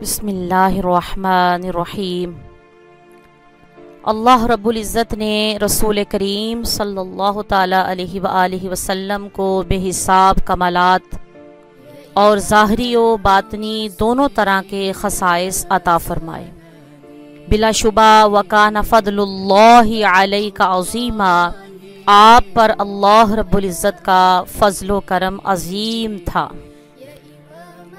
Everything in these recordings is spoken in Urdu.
بسم اللہ الرحمن الرحیم۔ اللہ رب العزت نے رسول کریم صلی اللہ تعالیٰ علیہ وآلہ وسلم کو بے حساب کمالات اور ظاہری و باطنی دونوں طرح کے خصائص عطا فرمائے۔ بلا شبہ وکان فضل اللہ علیک عظیما، آپ پر اللہ رب العزت کا فضل و کرم عظیم تھا۔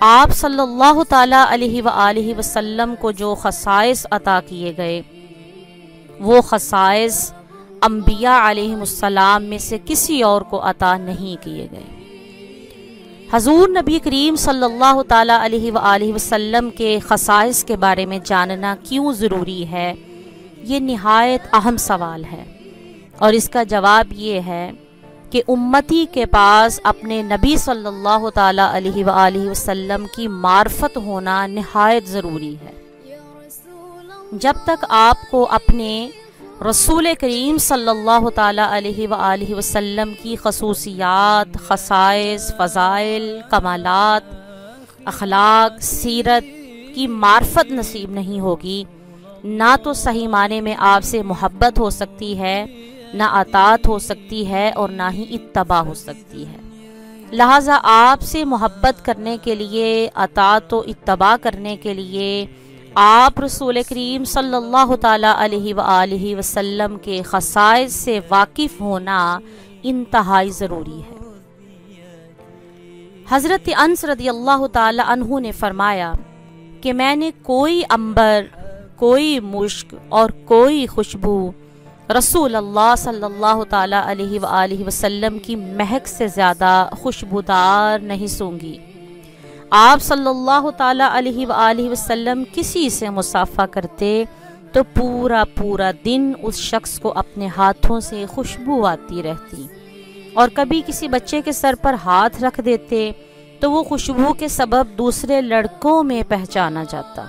آپ صلی اللہ تعالیٰ علیہ وآلہ وسلم کو جو خصائص عطا کیے گئے وہ خصائص انبیاء علیہم السلام میں سے کسی اور کو عطا نہیں کیے گئے۔ حضور نبی کریم صلی اللہ تعالیٰ علیہ وآلہ وسلم کے خصائص کے بارے میں جاننا کیوں ضروری ہے، یہ نہایت اہم سوال ہے، اور اس کا جواب یہ ہے کہ امتی کے پاس اپنے نبی صلی اللہ تعالیٰ علیہ وآلہ وسلم کی معرفت ہونا نہایت ضروری ہے۔ جب تک آپ کو اپنے رسول کریم صلی اللہ تعالیٰ علیہ وآلہ وسلم کی خصوصیات، خصائص، فضائل، کمالات، اخلاق، سیرت کی معرفت نصیب نہیں ہوگی، نہ تو صحیح معنی میں آپ سے محبت ہو سکتی ہے، نہ اطاعت ہو سکتی ہے، اور نہ ہی اتباع ہو سکتی ہے۔ لہٰذا آپ سے محبت کرنے کے لیے، اطاعت و اتباع کرنے کے لیے آپ رسول کریم صلی اللہ تعالیٰ علیہ وآلہ وسلم کے خصائص سے واقف ہونا انتہائی ضروری ہے۔ حضرت انس رضی اللہ تعالیٰ عنہ نے فرمایا کہ میں نے کوئی عنبر، کوئی مشک اور کوئی خوشبو رسول اللہ صلی اللہ تعالیٰ علیہ وآلہ وسلم کی مہک سے زیادہ خوشبودار نہیں سونگھی۔ آپ صلی اللہ تعالیٰ علیہ وآلہ وسلم کسی سے مصافحہ کرتے تو پورا دن اس شخص کو اپنے ہاتھوں سے خوشبو آتی رہتی، اور کبھی کسی بچے کے سر پر ہاتھ رکھ دیتے تو وہ خوشبو کے سبب دوسرے لڑکوں میں پہچانا جاتا۔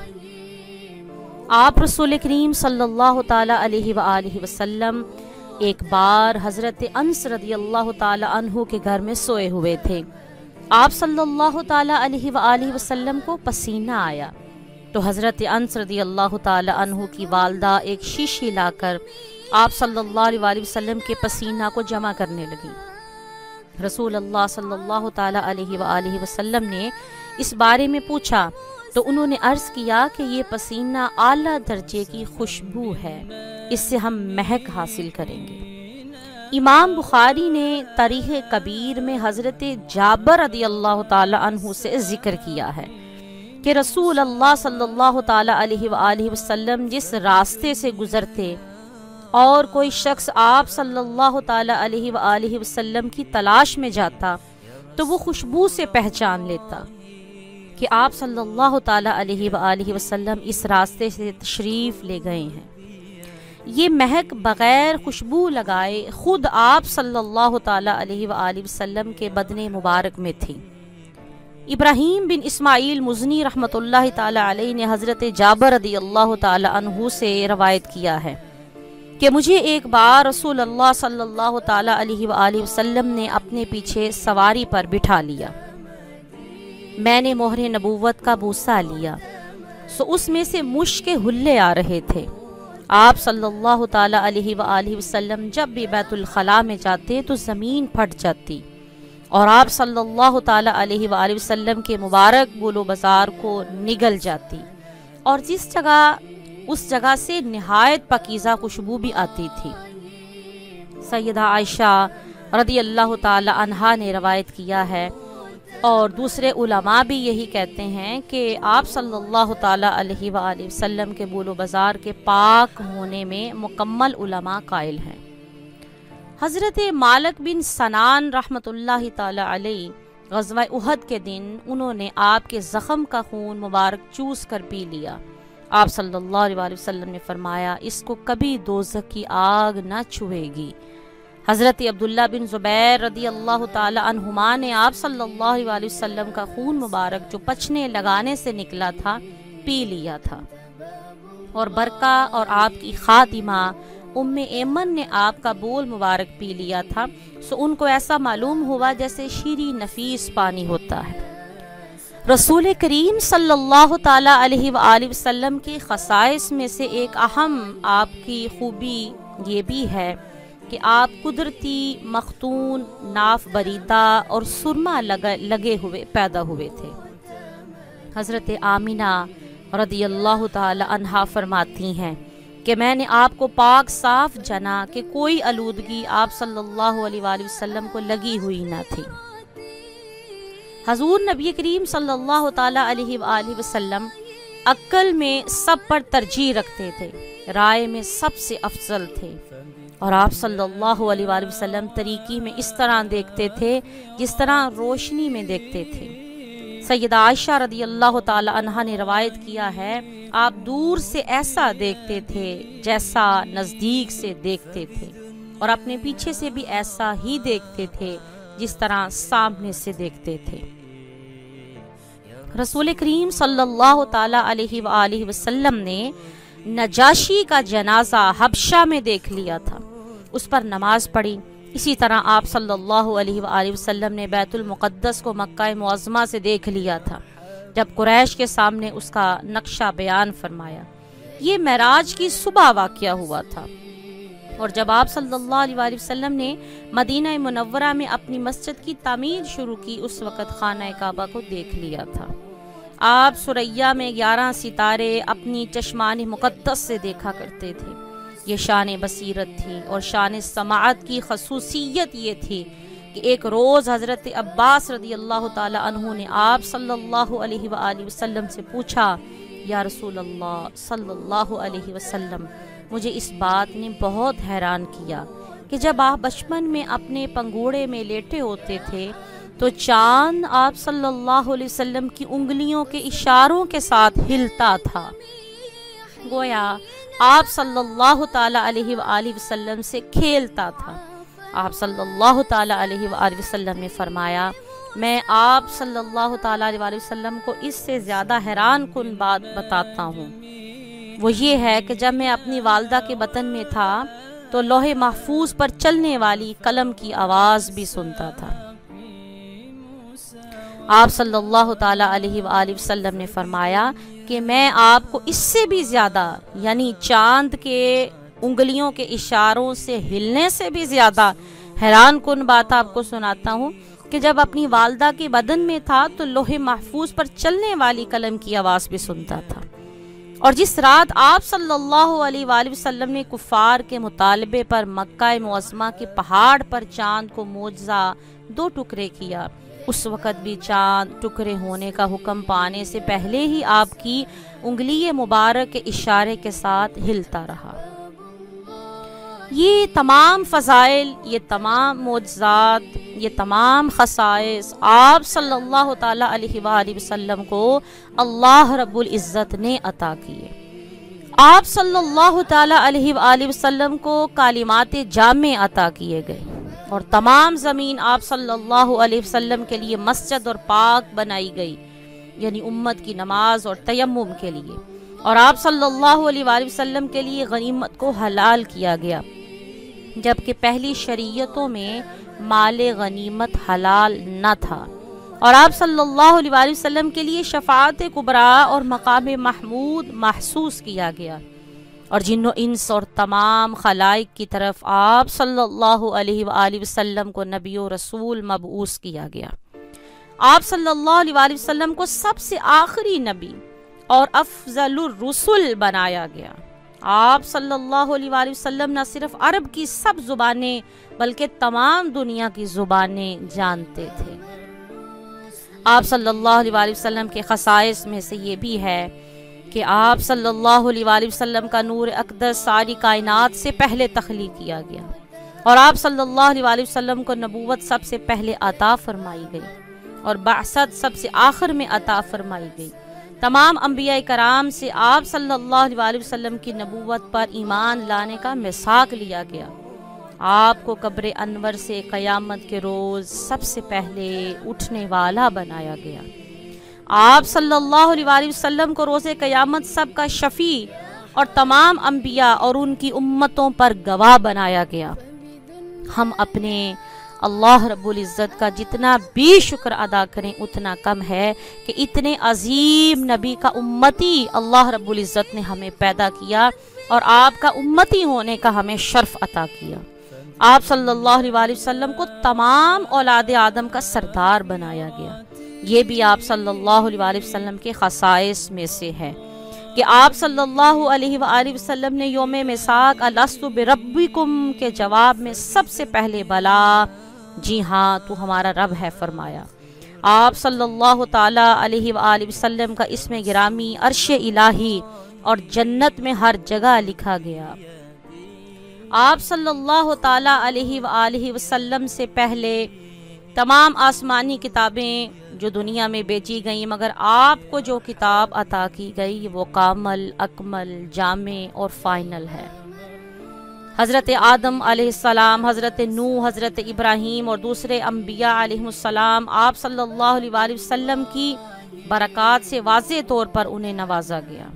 آپ رسول کریم صلی اللہ تعالیٰ علیہ وآلہ وسلم ایک بار حضرت انس رضی اللہ تعالیٰ عنہ کے گھر میں سوئے ہوئے تھے۔ آپ صلی اللہ تعالیٰ علیہ وآلہ وسلم کو پسینہ آیا تو حضرت انس رضی اللہ تعالیٰ عنہ کی والدہ ایک شیشی لا کر آپ صلی اللہ علیہ وآلہ وسلم کے پسینہ کو جمع کرنے لگی۔ رسول اللہ صلی اللہ تعالیٰ علیہ وآلہ وسلم نے اس بارے میں پوچھا تو انہوں نے عرض کیا کہ یہ پسینہ اعلیٰ درجے کی خوشبو ہے، اس سے ہم مہک حاصل کریں گے۔ امام بخاری نے تاریخ کبیر میں حضرت جابر رضی اللہ تعالی عنہ سے ذکر کیا ہے کہ رسول اللہ صلی اللہ تعالی علیہ وآلہ وسلم جس راستے سے گزرتے اور کوئی شخص آپ صلی اللہ تعالی علیہ وآلہ وسلم کی تلاش میں جاتا تو وہ خوشبو سے پہچان لیتا کہ آپ صلی اللہ تعالی علیہ وآلہ وسلم اس راستے سے تشریف لے گئے ہیں۔ یہ مہک بغیر خوشبو لگائے خود آپ صلی اللہ تعالی علیہ وآلہ وسلم کے بدن مبارک میں تھی۔ ابراہیم بن اسماعیل مزنی رحمۃ اللہ تعالی علیہ نے حضرت جابر رضی اللہ تعالی عنہ سے روایت کیا ہے کہ مجھے ایک بار رسول اللہ صلی اللہ تعالی علیہ وآلہ وسلم نے اپنے پیچھے سواری پر بٹھا لیا۔ میں نے مہر نبوت کا بوسہ لیا سو اس میں سے مشک کے حلے آ رہے تھے۔ آپ صلی اللہ تعالی علیہ وآلہ وسلم جب بھی بیت الخلاء میں جاتے تو زمین پھٹ جاتی، اور آپ صلی اللہ تعالی علیہ وآلہ وسلم کے مبارک بول و بازار کو نگل جاتی، اور اس جگہ سے نہایت پاکیزہ خوشبو بھی آتی تھی۔ سیدہ عائشہ رضی اللہ تعالی عنہا نے روایت کیا ہے، اور دوسرے علماء بھی یہی کہتے ہیں کہ آپ صلی اللہ تعالیٰ علیہ وآلہ وسلم کے بول و بازار کے پاک ہونے میں مکمل علماء قائل ہیں۔ حضرت مالک بن سنان رحمۃ اللہ تعالیٰ علیہ غزوہ احد کے دن انہوں نے آپ کے زخم کا خون مبارک چوس کر پی لیا۔ آپ صلی اللہ علیہ وآلہ وسلم نے فرمایا اس کو کبھی دوزخ کی آگ نہ چھوئے گی۔ حضرت عبداللہ بن زبیر رضی اللہ تعالی عنہما نے آپ صلی اللہ علیہ وسلم کا خون مبارک جو پچھنے لگانے سے نکلا تھا پی لیا تھا، اور برکہ اور آپ کی خادمہ ام ایمن نے آپ کا بول مبارک پی لیا تھا، سو ان کو ایسا معلوم ہوا جیسے شیریں نفیس پانی ہوتا ہے۔ رسول کریم صلی اللہ تعالیٰ علیہ وآلہ وسلم کے خصائص میں سے ایک اہم آپ کی خوبی یہ بھی ہے کہ آپ قدرتی مختون، ناف بریدہ اور سرما لگے ہوئے پیدا ہوئے تھے۔ حضرت آمینہ رضی اللہ تعالی عنہا فرماتی ہیں کہ میں نے آپ کو پاک صاف جنا کہ کوئی آلودگی آپ صلی اللہ علیہ وآلہ وسلم کو لگی ہوئی نہ تھی۔ حضور نبی کریم صلی اللہ تعالی علیہ وآلہ وسلم عقل میں سب پر ترجیح رکھتے تھے، رائے میں سب سے افضل تھے، اور آپ صلی اللہ علیہ وآلہ وسلم طریقی میں اس طرح دیکھتے تھے جس طرح روشنی میں دیکھتے تھے۔ سیدہ عائشہ رضی اللہ تعالی عنہا نے روایت کیا ہے، آپ دور سے ایسا دیکھتے تھے جیسا نزدیک سے دیکھتے تھے، اور اپنے پیچھے سے بھی ایسا ہی دیکھتے تھے جس طرح سامنے سے دیکھتے تھے۔ رسول کریم صلی اللہ تعالی علیہ وآلہ وسلم نے نجاشی کا جنازہ حبشہ میں دیکھ لیا تھا، اس پر نماز پڑھی۔ اسی طرح آپ صلی اللہ علیہ وآلہ وسلم نے بیت المقدس کو مکہ معظمہ سے دیکھ لیا تھا جب قریش کے سامنے اس کا نقشہ بیان فرمایا۔ یہ معراج کی صبح واقعہ ہوا تھا، اور جب آپ صلی اللہ علیہ وآلہ وسلم نے مدینہ منورہ میں اپنی مسجد کی تعمیر شروع کی، اس وقت خانہ کعبہ کو دیکھ لیا تھا۔ آپ ثریا میں 11 ستارے اپنی چشمان مقدس سے دیکھا کرتے تھے۔ یہ شان بصیرت تھی، اور شان سماعت کی خصوصیت یہ تھی کہ ایک روز حضرت عباس رضی اللہ تعالی عنہ نے آپ صلی اللہ علیہ وآلہ وسلم سے پوچھا، یا رسول اللہ صلی اللہ علیہ وسلم، مجھے اس بات نے بہت حیران کیا کہ جب آپ بچپن میں اپنے پنگوڑے میں لیٹے ہوتے تھے تو چاند آپ صلی اللہ علیہ وسلم کی انگلیوں کے اشاروں کے ساتھ ہلتا تھا، گویا آپ صلی اللہ تعالی علیہ وآلہ وسلم سے کھیلتا تھا۔ آپ صلی اللہ تعالی علیہ وآلہ وسلم نے فرمایا، میں آپ صلی اللہ تعالی علیہ وآلہ وسلم کو اس سے زیادہ حیران کن بات بتاتا ہوں، وہ یہ ہے کہ جب میں اپنی والدہ کے بطن میں تھا تو لوح محفوظ پر چلنے والی قلم کی آواز بھی سنتا تھا۔ آپ صلی اللہ تعالی علیہ وآلہ وسلم نے فرمایا کہ میں آپ کو اس سے بھی زیادہ، یعنی چاند کے انگلیوں کے اشاروں سے ہلنے سے بھی زیادہ حیران کن بات آپ کو سناتا ہوں کہ جب اپنی والدہ کے بدن میں تھا تو لوح محفوظ پر چلنے والی قلم کی آواز بھی سنتا تھا۔ اور جس رات آپ صلی اللہ علیہ وآلہ وسلم نے کفار کے مطالبے پر مکہ معظمہ کے پہاڑ پر چاند کو معجزہ 2 ٹکڑے کیا، اس وقت بھی چاند ٹکڑے ہونے کا حکم پانے سے پہلے ہی آپ کی انگلی مبارک کے اشارے کے ساتھ ہلتا رہا۔ یہ تمام فضائل، یہ تمام معجزات، یہ تمام خصائص آپ صلی اللہ تعالی علیہ وآلہ وسلم کو اللہ رب العزت نے عطا کیے۔ آپ صلی اللہ تعالی علیہ وآلہ وسلم کو کلمات جامع عطا کیے گئے، اور تمام زمین آپ صلی اللہ علیہ وسلم کے لیے مسجد اور پاک بنائی گئی، یعنی امت کی نماز اور تیمم کے لیے، اور آپ صلی اللہ علیہ وآلہ وسلم کے لیے غنیمت کو حلال کیا گیا، جبکہ پہلی شریعتوں میں مال غنیمت حلال نہ تھا، اور آپ صلی اللہ علیہ وآلہ وسلم کے لیے شفاعت کبریٰ اور مقام محمود محسوس کیا گیا، اور جن و انس اور تمام خلائق کی طرف آپ صلی اللہ علیہ وآلہ وسلم کو نبی و رسول مبعوث کیا گیا۔ آپ صلی اللہ علیہ وآلہ وسلم کو سب سے آخری نبی اور افضل الرسل بنایا گیا۔ آپ صلی اللہ علیہ وآلہ وسلم نہ صرف عرب کی سب زبانیں بلکہ تمام دنیا کی زبانیں جانتے تھے۔ آپ صلی اللہ علیہ وآلہ وسلم کے خصائص میں سے یہ بھی ہے کہ آپ صلی اللہ علیہ وآلہ وسلم کا نور اقدس ساری کائنات سے پہلے تخلیق کیا گیا، اور آپ صلی اللہ علیہ وآلہ وسلم کو نبوت سب سے پہلے عطا فرمائی گئی، اور بعثت سب سے آخر میں عطا فرمائی گئی۔ تمام انبیاء کرام سے آپ صلی اللہ علیہ وآلہ وسلم کی نبوت پر ایمان لانے کا میثاق لیا گیا۔ آپ کو قبر انور سے قیامت کے روز سب سے پہلے اٹھنے والا بنایا گیا۔ آپ صلی اللہ علیہ وآلہ وسلم کو روز قیامت سب کا شفیع اور تمام انبیاء اور ان کی امتوں پر گواہ بنایا گیا۔ ہم اپنے اللہ رب العزت کا جتنا بھی شکر ادا کریں اتنا کم ہے کہ اتنے عظیم نبی کا امتی اللہ رب العزت نے ہمیں پیدا کیا اور آپ کا امتی ہونے کا ہمیں شرف عطا کیا۔ آپ صلی اللہ علیہ وسلم کو تمام اولاد آدم کا سردار بنایا گیا۔ یہ بھی آپ صلی اللہ علیہ وسلم کے خصائص میں سے ہے کہ آپ صلی اللہ علیہ وآلہ وسلم نے یوم میثاق الست بربکم کے جواب میں سب سے پہلے بلا جی ہاں تو ہمارا رب ہے فرمایا۔ آپ صلی اللہ تعالی علیہ وآلہ وسلم کا اسم گرامی عرش الہی اور جنت میں ہر جگہ لکھا گیا۔ آپ صلی اللہ تعالی علیہ وآلہ وسلم سے پہلے تمام آسمانی کتابیں جو دنیا میں بیچی گئیں، مگر آپ کو جو کتاب عطا کی گئی وہ کامل، اکمل، جامع اور فائنل ہے۔ حضرت آدم علیہ السلام، حضرت نوح، حضرت ابراہیم اور دوسرے انبیاء علیہ السلام آپ صلی اللہ علیہ وآلہ وسلم کی برکات سے واضح طور پر انہیں نوازا گیا۔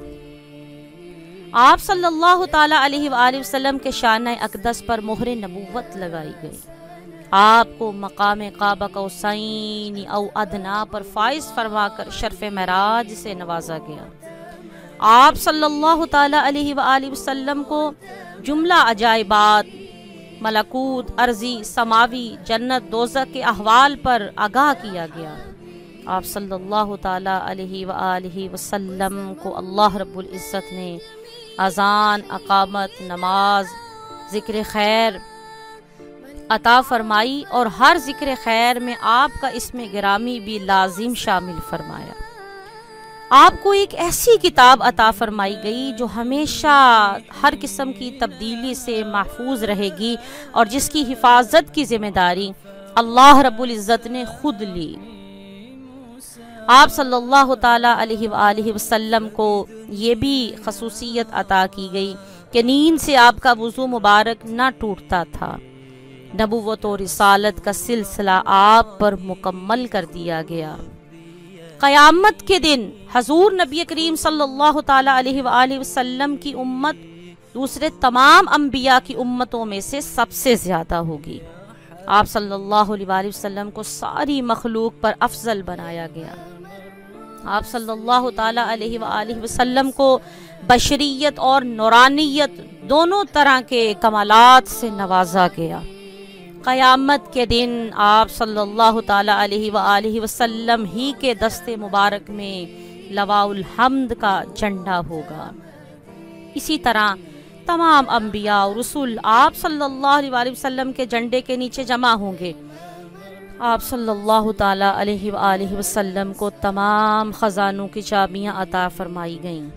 آپ صلی اللہ تعالی علیہ وآلہ وسلم کے شانہ اقدس پر مہر نبوت لگائی گئی۔ آپ کو مقام قاب قوسین او ادنا پر فائز فرما کر شرف معراج سے نوازا گیا۔ آپ صلی اللہ تعالی علیہ وآلہ وسلم کو جملہ عجائبات، ملکوت، ارضی، سماوی، جنت، دوزخ کے احوال پر آگاہ کیا گیا۔ آپ صلی اللہ تعالی علیہ وآلہ وسلم کو اللہ رب العزت نے اذان، اقامت، نماز، ذکر خیر عطا فرمائی اور ہر ذکر خیر میں آپ کا اسم گرامی بھی لازم شامل فرمایا۔ آپ کو ایک ایسی کتاب عطا فرمائی گئی جو ہمیشہ ہر قسم کی تبدیلی سے محفوظ رہے گی اور جس کی حفاظت کی ذمہ داری اللہ رب العزت نے خود لی۔ آپ صلی اللہ تعالی علیہ وآلہ وسلم کو یہ بھی خصوصیت عطا کی گئی کہ نیند سے آپ کا وضو مبارک نہ ٹوٹتا تھا۔ نبوت و رسالت کا سلسلہ آپ پر مکمل کر دیا گیا۔ قیامت کے دن حضور نبی کریم صلی اللہ تعالی علیہ وآلہ وسلم کی امت دوسرے تمام انبیاء کی امتوں میں سے سب سے زیادہ ہوگی۔ آپ صلی اللہ علیہ وآلہ وسلم کو ساری مخلوق پر افضل بنایا گیا۔ آپ صلی اللہ تعالی علیہ وآلہ وسلم کو بشریت اور نورانیت دونوں طرح کے کمالات سے نوازا گیا۔ قیامت کے دن آپ صلی اللہ تعالی علیہ وآلہ وسلم ہی کے دست مبارک میں لواء الحمد کا جھنڈا ہوگا۔ اسی طرح تمام انبیاء اور رسول آپ صلی اللہ علیہ وآلہ وسلم کے جھنڈے کے نیچے جمع ہوں گے۔ آپ صلی اللہ تعالی علیہ وآلہ وسلم کو تمام خزانوں کی چابیاں عطا فرمائی گئیں۔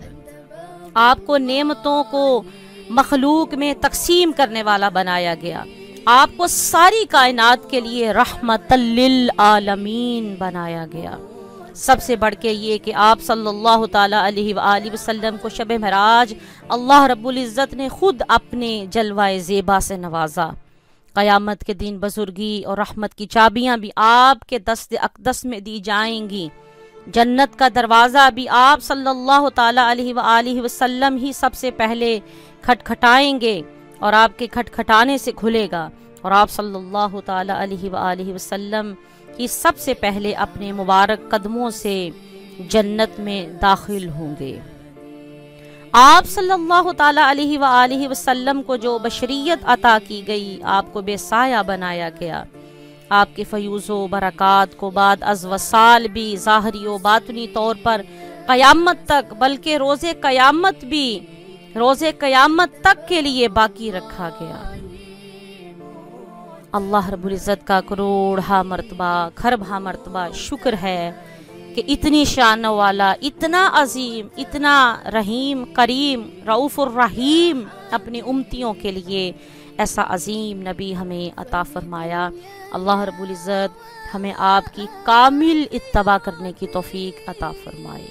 آپ کو نعمتوں کو مخلوق میں تقسیم کرنے والا بنایا گیا۔ آپ کو ساری کائنات کے لیے رحمت للعالمین بنایا گیا۔ سب سے بڑھ کے یہ کہ آپ صلی اللہ تعالی علیہ وآلہ وسلم کو شب معراج اللہ رب العزت نے خود اپنے جلوہ زیبا سے نوازا۔ قیامت کے دن بزرگی اور رحمت کی چابیاں بھی آپ کے دست اقدس میں دی جائیں گی۔ جنت کا دروازہ بھی آپ صلی اللہ تعالی علیہ وآلہ وسلم ہی سب سے پہلے کھٹکھٹائیں گے اور آپ کے کھٹکھٹانے سے کھلے گا اور آپ صلی اللہ تعالی علیہ وآلہ وسلم کی سب سے پہلے اپنے مبارک قدموں سے جنت میں داخل ہوں گے۔ آپ صلی اللہ تعالی علیہ وآلہ وسلم کو جو بشریت عطا کی گئی، آپ کو بے سایہ بنایا گیا۔ آپ کے فیوز و برکات کو بعد از وصال بھی ظاہری و باطنی طور پر قیامت تک بلکہ روز قیامت تک کے لیے باقی رکھا گیا۔ اللہ رب العزت کا کروڑہا مرتبہ، کھربہا مرتبہ شکر ہے کہ اتنی شان والا، اتنا عظیم، اتنا رحیم، کریم، رؤوف الرحیم اپنی امتیوں کے لیے ایسا عظیم نبی ہمیں عطا فرمایا۔ اللہ رب العزت ہمیں آپ کی کامل اتباع کرنے کی توفیق عطا فرمائے۔